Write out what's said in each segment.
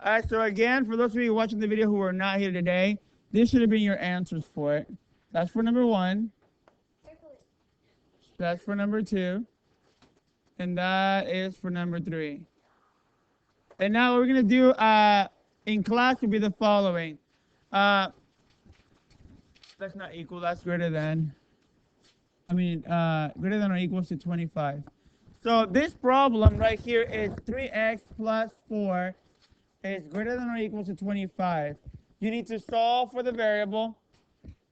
All right, so again, for those of you watching the video who are not here today, this should have been your answers for it. That's for number 1. That's for number 2. And that is for number 3. And now what we're going to do in class will be the following. That's not equal, that's greater than. Greater than or equals to 25. So this problem right here is 3x plus 4 is greater than or equal to 25. You need to solve for the variable.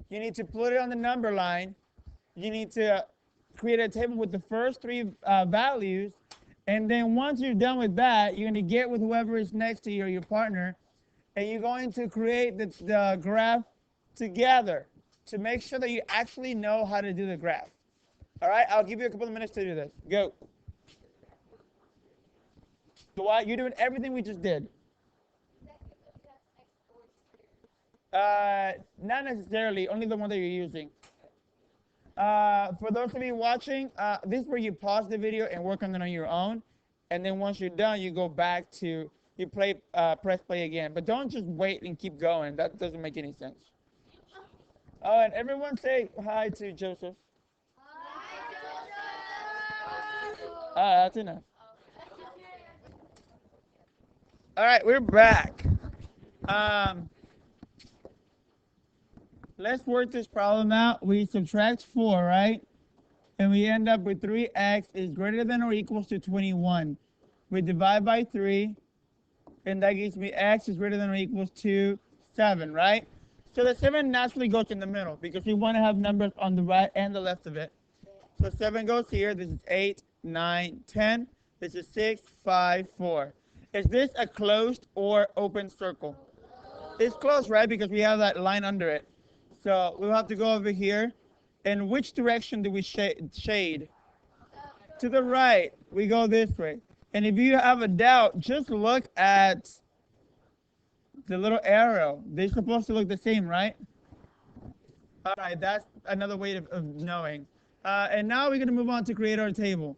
You need to put it on the number line. You need to create a table with the first 3 values. And then once you're done with that, you're going to get with whoever is next to you or your partner, and you're going to create the graph together to make sure that you actually know how to do the graph. All right, I'll give you a couple of minutes to do this. Go. Dwight, you're doing everything we just did. Not necessarily, only the one that you're using. For those of you watching, this is where you pause the video and work on it on your own. And then once you're done, you go back to, you press play again. But don't just wait and keep going. That doesn't make any sense. Oh, and everyone say hi to Joseph. That's enough. All right, we're back. Let's work this problem out. We subtract 4, right? And we end up with 3x is greater than or equals to 21. We divide by 3, and that gives me x is greater than or equals to 7, right? So the 7 naturally goes in the middle because we want to have numbers on the right and the left of it. So 7 goes here. This is 8, 9, 10. This is 6, 5, 4. Is this a closed or open circle? It's closed, right? Because we have that line under it. So we'll have to go over here. And which direction do we shade? To the right. We go this way. And if you have a doubt, just look at the little arrow. They're supposed to look the same, right? All right, that's another way of knowing. And now we're going to move on to create our table.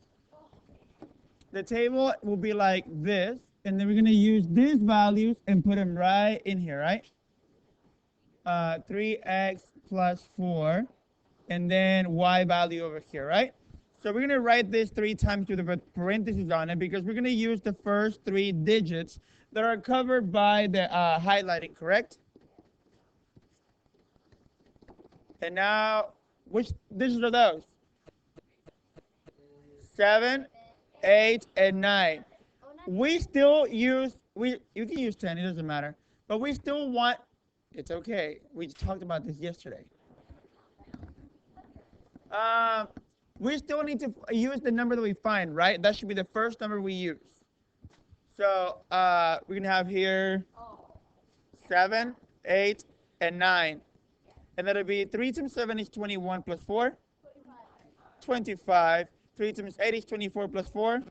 The table will be like this. And then we're going to use these values and put them right in here, right? 3x plus 4. And then y value over here, right? So we're going to write this 3 times with a parentheses on it because we're going to use the first 3 digits that are covered by the highlighting, correct? And now, which digits are those? 7, 8, and 9. We still use, you can use 10, it doesn't matter. But we still want, it's okay. We talked about this yesterday. We still need to use the number that we find, right? That should be the first number we use. So we're going to have here 7, 8, and 9. And that'll be 3 times 7 is 21 plus 4. 25. 3 times 8 is 24 plus 4.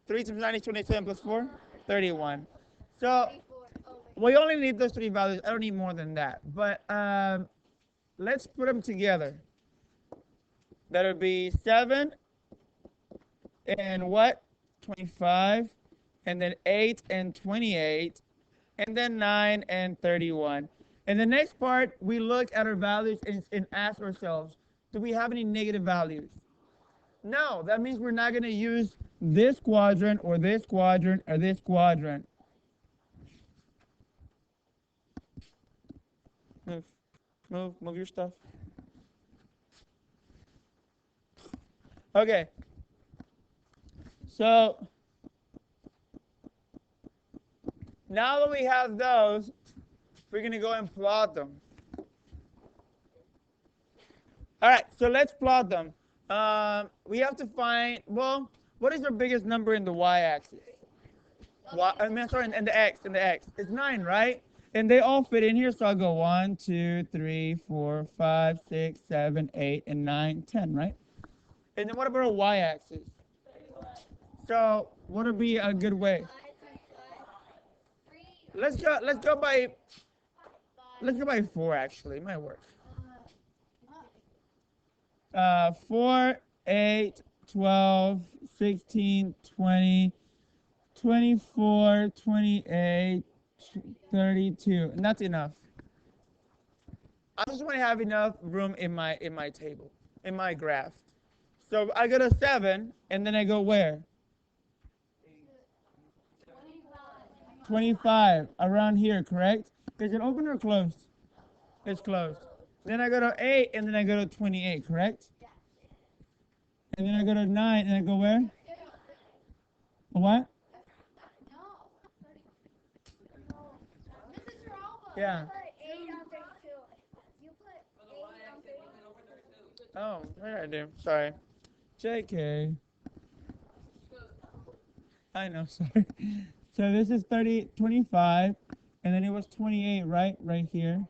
3 times 9 is 27 plus 4. 31. So we only need those 3 values. I don't need more than that. But let's put them together. That'll be 7 and what? 25. And then 8 and 28. And then 9 and 31. And the next part, we look at our values and ask ourselves, do we have any negative values? No, that means we're not going to use this quadrant or this quadrant or this quadrant. Move your stuff. Okay. So now that we have those, we're going to go and plot them. All right, so let's plot them. We have to find, well, what is our biggest number in the y-axis? In the x. It's 9, right? And they all fit in here, so I'll go 1, 2, 3, 4, 5, 6, 7, 8, and 9, 10, right? And then what about our y-axis? So what would be a good way? Let's go by 4 actually. It might work. 4, 8, 12, 16, 20, 24, 28, 32, and that's enough. I just want to have enough room in my table, in my graph. So I go to 7, and then I go where? 25, around here, correct? Is it open or closed? It's closed. Then I go to 8, and then I go to 28, correct? And then I go to 9, and I go where? What? Yeah. Oh, what did I do? Sorry. JK. I know, sorry. So this is 25, and then it was 28, right? Right here.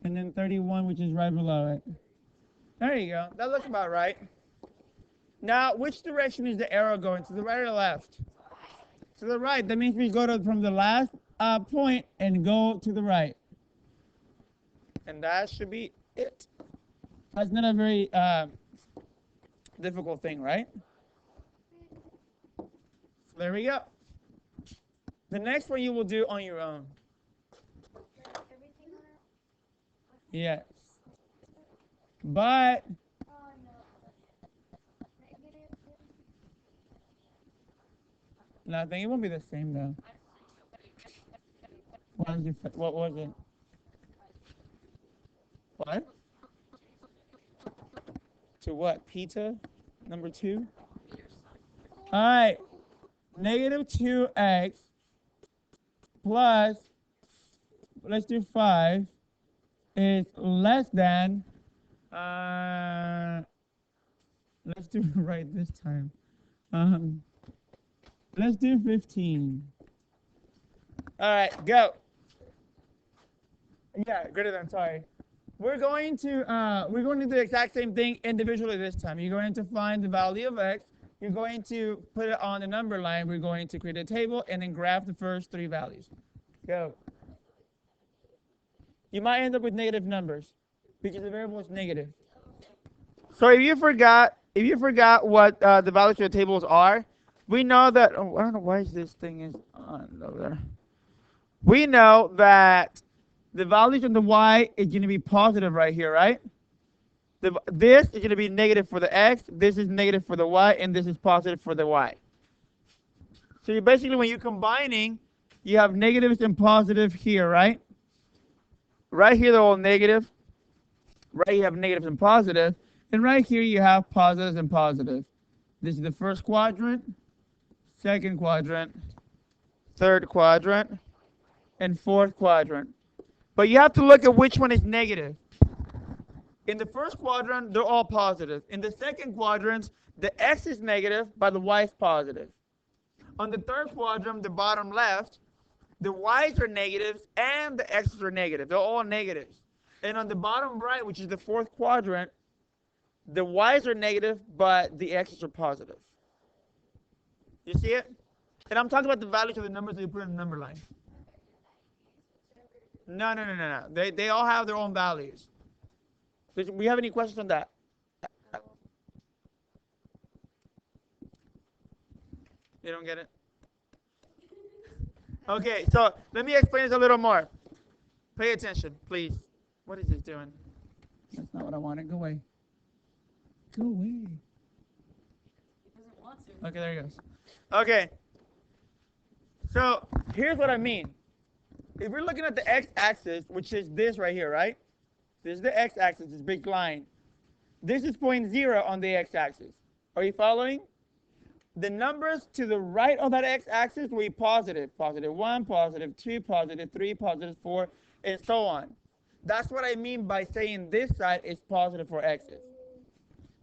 And then 31, which is right below it. There you go. That looks about right. Now, which direction is the arrow going? To the right or the left? To the right. That means we go from the last point and go to the right. And that should be it. That's not a very difficult thing, right? There we go. The next one you will do on your own. Yes. But nothing. It won't be the same though. What was it? What? To what? Pizza? Number 2? All right. Negative 2x plus, let's do 5, is less than, let's do it right this time. Let's do 15. All right, go. Yeah, greater than, sorry. We're going to do the exact same thing individually this time. You're going to find the value of x. You're going to put it on the number line. We're going to create a table and then graph the first 3 values. Go. You might end up with negative numbers because the variable is negative. So if you forgot what the values of the tables are, we know that, oh, I don't know why this thing is on over there. We know that the values of the y is going to be positive right here, right? This is going to be negative for the x, this is negative for the y, and this is positive for the y. So you basically, when you're combining, you have negatives and positive here, right? Right here, they're all negative. Right, you have negatives and positive. And right here, you have positives and positive. This is the first quadrant, second quadrant, third quadrant, and fourth quadrant. But you have to look at which one is negative. In the first quadrant, they're all positive. In the second quadrant, the x is negative, but the y is positive. On the third quadrant, the bottom left, the y's are negatives and the x's are negative. They're all negatives. And on the bottom right, which is the fourth quadrant, the y's are negative, but the x's are positive. You see it? And I'm talking about the values of the numbers that you put in the number line. No. They all have their own values. Do we have any questions on that? You don't get it? Okay, so let me explain this a little more. Pay attention, please. What is this doing? That's not what I wanted. Go away. Go away. It doesn't want to. Okay, there he goes. Okay. So here's what I mean. If we're looking at the x-axis, which is this right here, right? This is the x-axis, this big line. This is point 0 on the x-axis. Are you following? The numbers to the right of that x-axis will be positive. Positive 1, positive 2, positive 3, positive 4, and so on. That's what I mean by saying this side is positive for x's.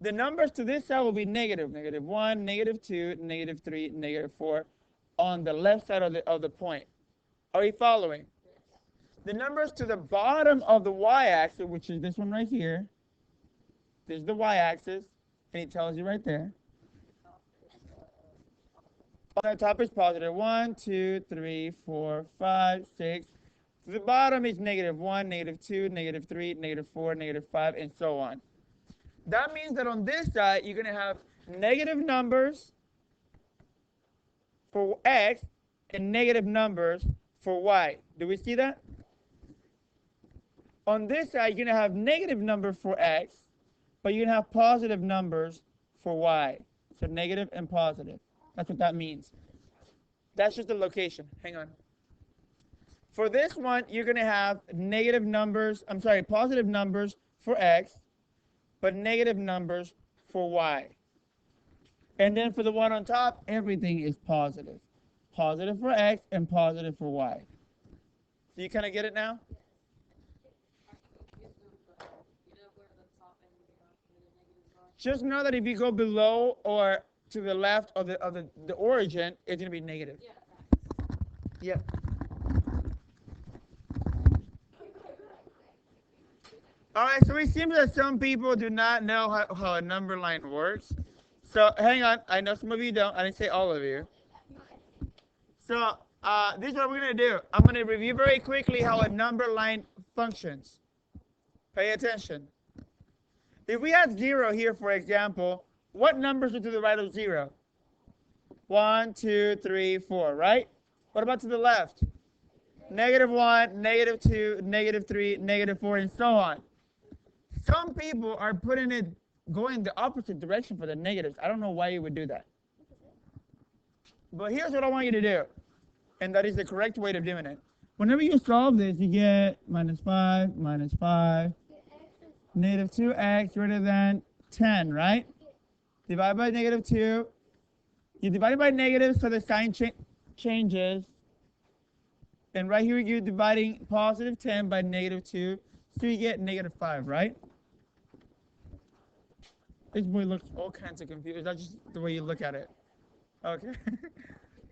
The numbers to this side will be negative. Negative 1, negative 2, negative 3, negative 4 on the left side of the point. Are you following? The numbers to the bottom of the y-axis, which is this one right here, this is the y-axis, and it tells you right there. On the top is positive 1, 2, 3, 4, 5, 6. To the bottom is negative 1, negative 2, negative 3, negative 4, negative 5, and so on. That means that on this side, you're going to have negative numbers for x and negative numbers for y. Do we see that? On this side, you're going to have negative numbers for x, but you're going to have positive numbers for y. So negative and positive. That's what that means. That's just the location. Hang on. For this one, you're going to have positive numbers for x, but negative numbers for y. And then for the one on top, everything is positive. Positive for x and positive for y. Do you kind of get it now? Just know that if you go below or to the left of the origin, it's going to be negative. Yeah. All right, so it seems that some people do not know how a number line works. So hang on, I know some of you don't. I didn't say all of you. So this is what we're going to do. I'm going to review very quickly how a number line functions. Pay attention. If we had 0 here, for example, what numbers are to the right of 0? 1, 2, 3, 4, right? What about to the left? -1, -2, -3, -4, and so on. Some people are putting it going the opposite direction for the negatives. I don't know why you would do that. But here's what I want you to do, and that is the correct way of doing it. Whenever you solve this, you get -5, -5, -2x greater than 10, right? Divide by -2. You divide by negatives so the sign changes. And right here, you're dividing positive 10 by -2, so you get -5, right? This boy looks all kinds of confused. Is that just the way you look at it? Okay.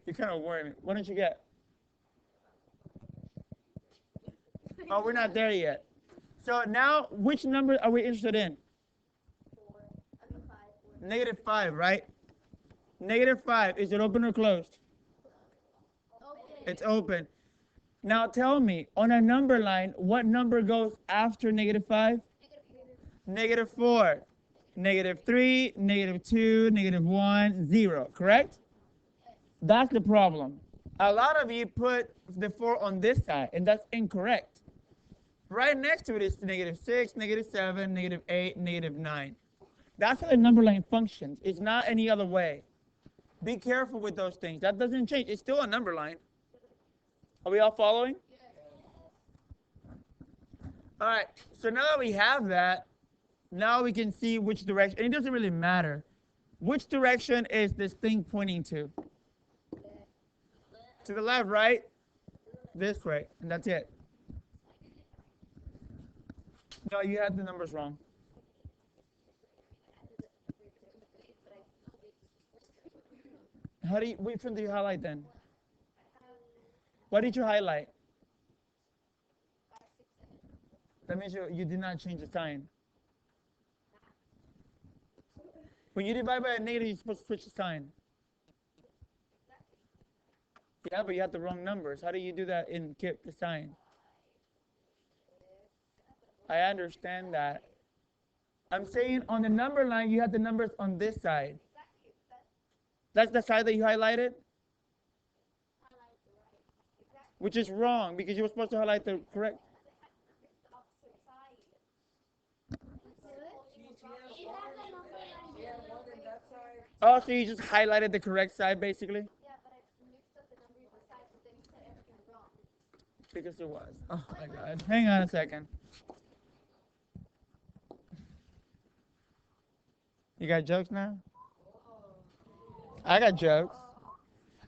You kind of worry me. What did you get? Oh, we're not there yet. So now, which number are we interested in? -5, right? -5, is it open or closed? Open. It's open. Now tell me, on a number line, what number goes after -5? -4, -3, -2, -1, 0, correct? That's the problem. A lot of you put the 4 on this side, and that's incorrect. Right next to it is -6, -7, -8, -9. That's how the number line functions. It's not any other way. Be careful with those things. That doesn't change. It's still a number line. Are we all following? All right. So now that we have that, now we can see which direction. It doesn't really matter. Which direction is this thing pointing to? To the left, right? This way. And that's it. No, you had the numbers wrong. Which one do you highlight then? What did you highlight? That means you did not change the sign. When you divide by a negative, you're supposed to switch the sign. Yeah, but you had the wrong numbers. How do you do that and keep the sign? I understand that. I'm saying on the number line, you had the numbers on this side. That's the side that you highlighted? Which is wrong, because you were supposed to highlight the correct. Oh, so you just highlighted the correct side, basically? Yeah, but I mixed up the numbers on sides, but then you said everything was wrong. Because it was. Oh my God. Hang on a second. You got jokes now? I got jokes.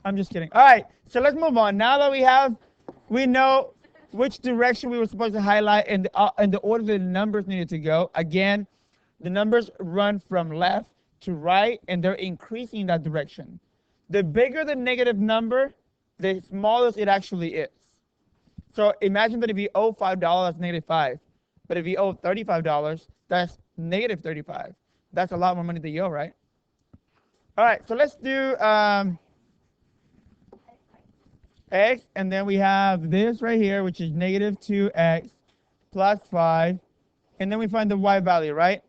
I'm just kidding. All right, so let's move on. Now that we know which direction we were supposed to highlight and the order the numbers needed to go. Again, the numbers run from left to right, and they're increasing that direction. The bigger the negative number, the smallest it actually is. So imagine that if you owe $5, that's -5. But if you owe $35, that's -35. That's a lot more money than you owe, right? All right, so let's do x, and then we have this right here, which is -2x plus 5, and then we find the y value, right?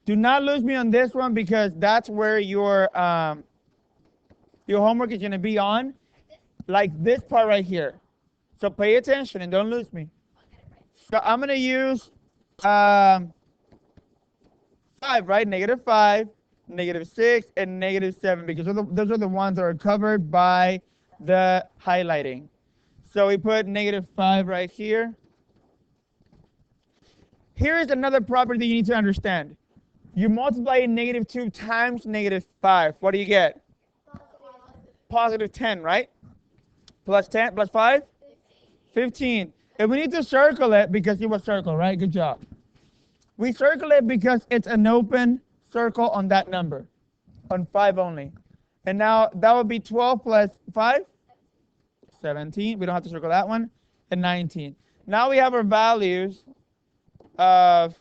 Do not lose me on this one, because that's where your your homework is going to be on like this part right here. So pay attention and don't lose me. So I'm going to use 5, right? -5, -6, and -7 because those are the ones that are covered by the highlighting. So we put -5 right here. Here is another property that you need to understand. You multiply -2 times -5. What do you get? Positive 10, right? Plus 10, plus 5? 15. And we need to circle it because it was circle, right? Good job. We circle it because it's an open circle on that number, on 5 only. And now that would be 12 plus 5? 17. We don't have to circle that one. And 19. Now we have our values of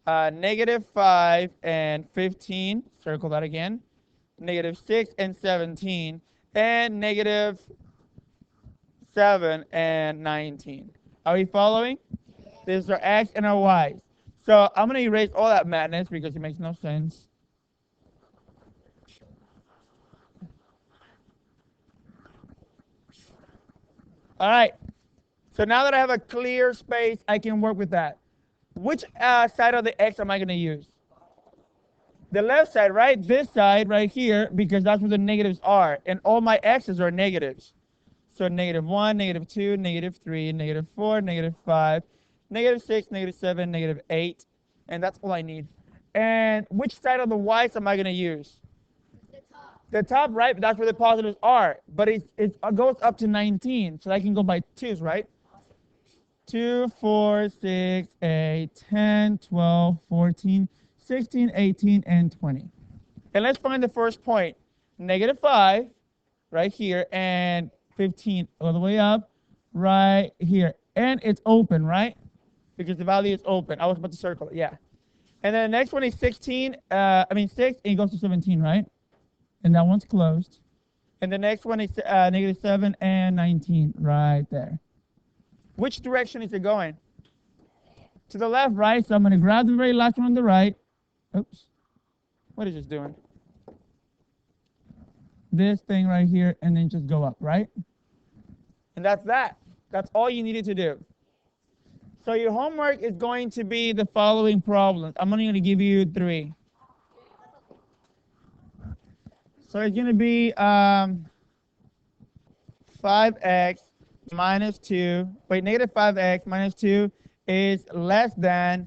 -5 and 15. Circle that again. -6 and 17. And -7 and 19. Are we following? This is our x and our y. So I'm going to erase all that madness because it makes no sense. All right. So now that I have a clear space, I can work with that. Which side of the x am I going to use? The left side, right? This side right here, because that's where the negatives are. And all my x's are negatives. So -1, -2, -3, -4, -5, -6, -7, -8. And that's all I need. And which side of the y's am I going to use? The top, right? That's where the positives are. But it goes up to 19. So I can go by 2's, right? 2, 4, 6, 8, 10, 12, 14, 16, 18, and 20. And let's find the first point. -5 right here and 15 all the way up right here. And it's open, right? Because the value is open. I was about to circle it, yeah. And then the next one is 6, and it goes to 17, right? And that one's closed. And the next one is -7 and 19 right there. Which direction is it going? To the left, right? So I'm going to grab the very last one on the right. Oops. What is this doing? This thing right here, and then just go up, right? And that's that. That's all you needed to do. So your homework is going to be the following problems. I'm only going to give you 3. So it's going to be 5x minus 2. Wait, -5x minus 2 is less than,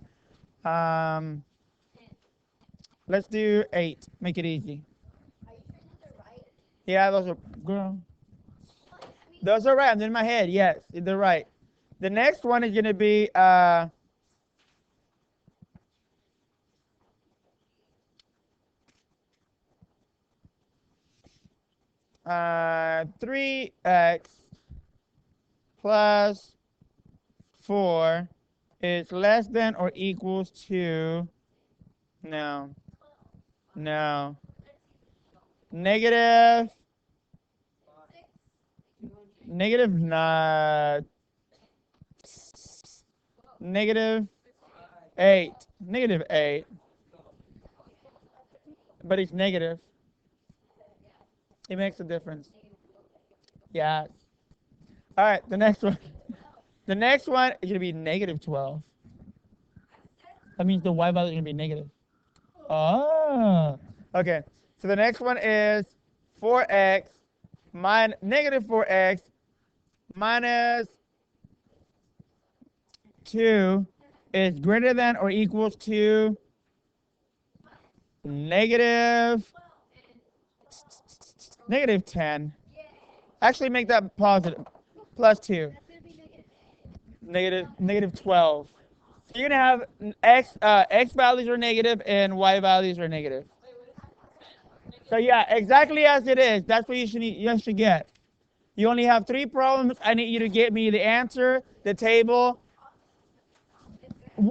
let's do 8. Make it easy. Are you sure those are right? Yeah, those are, girl. Those are right. I'm in my head. Yes, they're right. The next one is going to be 3x plus 4 is less than or equals to, no, negative 8. -8. But it's negative. It makes a difference. Yeah. All right, the next one. The next one is going to be -12. That means the y value is going to be negative. Oh. Okay. So the next one is 4x minus -4x minus 2 is greater than or equals to -10. Actually, make that positive. Plus 2. -12. So you're gonna have x values are negative and y values are negative. So yeah, exactly as it is. That's what you should get. You only have 3 problems. I need you to get me the answer, the table,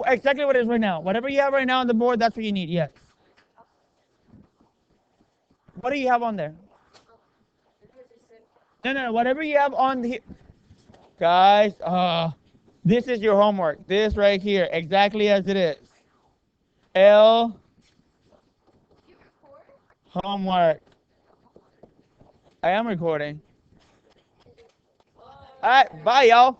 exactly what it is right now. Whatever you have right now on the board, that's what you need. Yes. What do you have on there? No. Whatever you have on the guys. This is your homework. This right here, exactly as it is. L. Homework. I am recording. All right, bye, y'all.